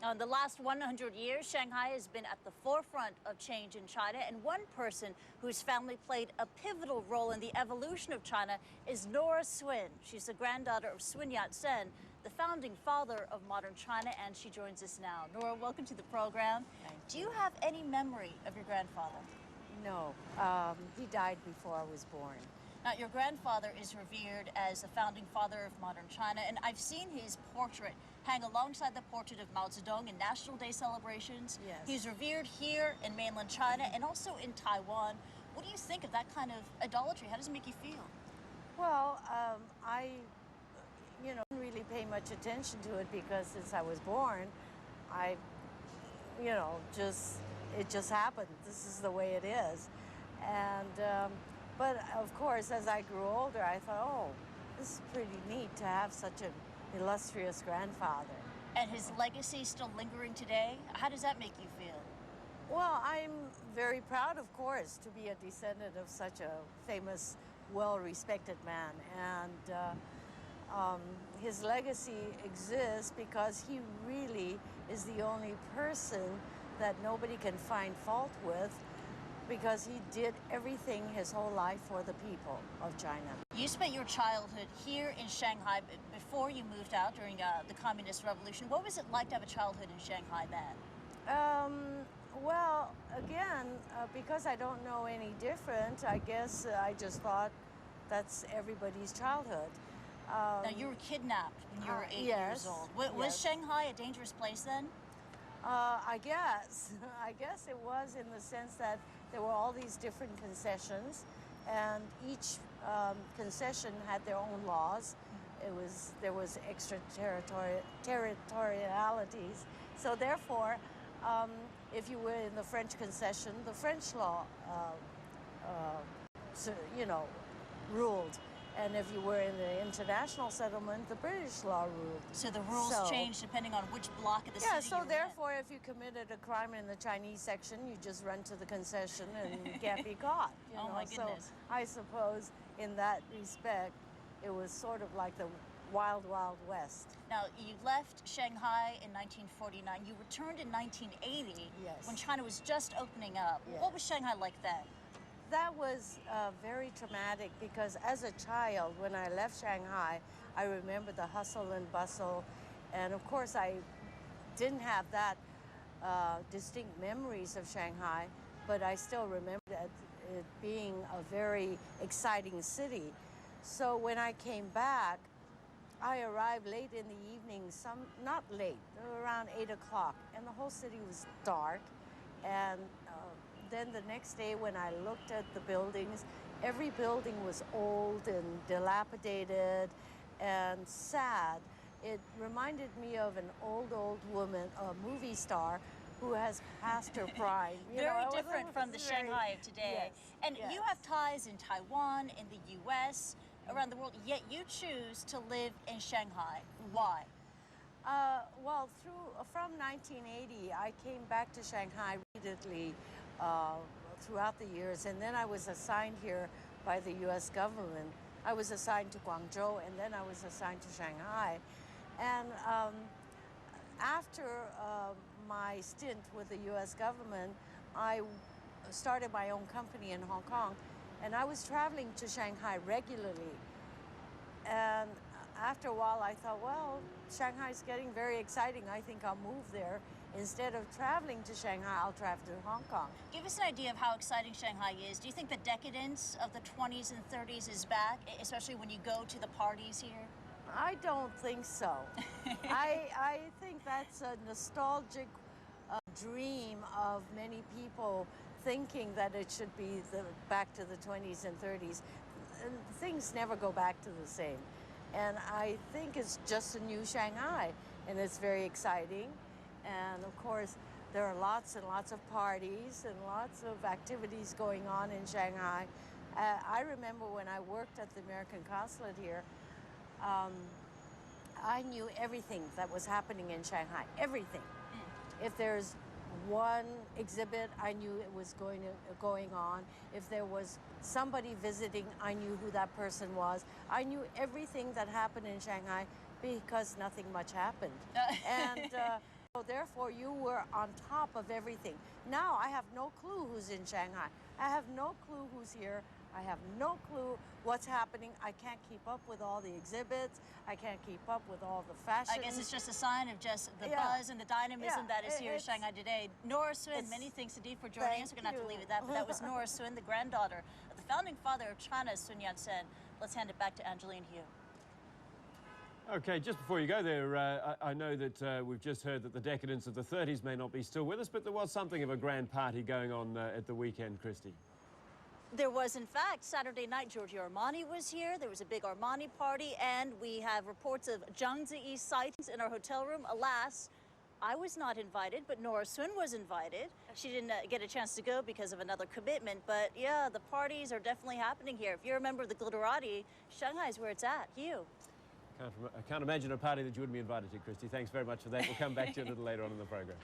In the last 100 years, Shanghai has been at the forefront of change in China, and one person whose family played a pivotal role in the evolution of China is Nora Sun. She's the granddaughter of Yat Sen, the founding father of modern China, and she joins us now. Nora, welcome to the program. Do you have any memory of your grandfather? No, he died before I was born. Now, your grandfather is revered as the founding father of modern China, and I've seen his portrait hang alongside the portrait of Mao Zedong in National Day celebrations. Yes. He's revered here in mainland China and also in Taiwan. What do you think of that kind of idolatry? How does it make you feel? Well, I didn't really pay much attention to it because since I was born, it just happened. This is the way it is. And, but of course, as I grew older, I thought, oh, this is pretty neat to have such an illustrious grandfather. And his legacy still lingering today? How does that make you feel? Well, I'm very proud, of course, to be a descendant of such a famous, well-respected man. And his legacy exists because he really is the only person that nobody can find fault with, because he did everything his whole life for the people of China. You spent your childhood here in Shanghai before you moved out during the Communist Revolution. What was it like to have a childhood in Shanghai then? Well, again, because I don't know any different, I guess I just thought that's everybody's childhood. Now, you were kidnapped when you were 8 yes, years old. yes. Was Shanghai a dangerous place then? I guess. I guess it was, in the sense that there were all these different concessions, and each concession had their own laws. There was extraterritorialities. So therefore, if you were in the French concession, the French law, ruled. And if you were in the international settlement, the British law ruled. So the rules changed depending on which block of the city so you were therefore, if you committed a crime in the Chinese section, you just run to the concession and you can't be caught. Oh, my goodness. So I suppose in that respect, it was sort of like the wild, wild west. Now, you left Shanghai in 1949. You returned in 1980 Yes. when China was just opening up. Yes. What was Shanghai like then? That was very traumatic, because as a child, when I left Shanghai, I remember the hustle and bustle. And of course, I didn't have that distinct memories of Shanghai, but I still remember it being a very exciting city. So when I came back, I arrived late in the evening, not late, around 8 o'clock, and the whole city was dark. And then the next day, when I looked at the buildings, every building was old and dilapidated and sad. It reminded me of an old woman, a movie star, who has passed her prime. Very different from the Shanghai of today. Yes, and yes. you have ties in Taiwan, in the U.S., around the world, yet you choose to live in Shanghai. Why? Well, from 1980, I came back to Shanghai repeatedly throughout the years, and then I was assigned here by the U.S. government. I was assigned to Guangzhou, and then I was assigned to Shanghai. And after my stint with the U.S. government, I started my own company in Hong Kong, and I was traveling to Shanghai regularly. And after a while, I thought, well, Shanghai's getting very exciting. I think I'll move there. Instead of traveling to Shanghai, I'll travel to Hong Kong. Give us an idea of how exciting Shanghai is. Do you think the decadence of the 20s and 30s is back, especially when you go to the parties here? I don't think so. I think that's a nostalgic dream of many people, thinking that it should be back to the 20s and 30s. And things never go back to the same. And I think it's just a new Shanghai, and it's very exciting. And of course, there are lots and lots of parties and lots of activities going on in Shanghai. I remember when I worked at the American consulate here, I knew everything that was happening in Shanghai, everything. If there's one exhibit, I knew it was going on. If there was somebody visiting, I knew who that person was. I knew everything that happened in Shanghai because nothing much happened. And So therefore, you were on top of everything. Now I have no clue who's in Shanghai. I have no clue who's here. I have no clue what's happening. I can't keep up with all the exhibits. I can't keep up with all the fashion. I guess it's just a sign of just the buzz and the dynamism that is here in Shanghai today. Nora Sun, many thanks indeed for joining us. We're going to have to leave it at that, but that was Nora Sun, the granddaughter of the founding father of China, Yat Sen. Let's hand it back to Angeline Hugh. Okay, just before you go there, I know that we've just heard that the decadence of the 30s may not be still with us, but there was something of a grand party going on at the weekend, Kristie. There was, in fact, Saturday night, Giorgio Armani was here. There was a big Armani party, and we have reports of Zhang Ziyi sightings in our hotel room. Alas, I was not invited, but Nora Sun was invited. She didn't get a chance to go because of another commitment, but yeah, the parties are definitely happening here. If you're a member of the glitterati, Shanghai is where it's at. Hugh. I can't imagine a party that you wouldn't be invited to, Kristie. Thanks very much for that. We'll come back to you a little later on in the program.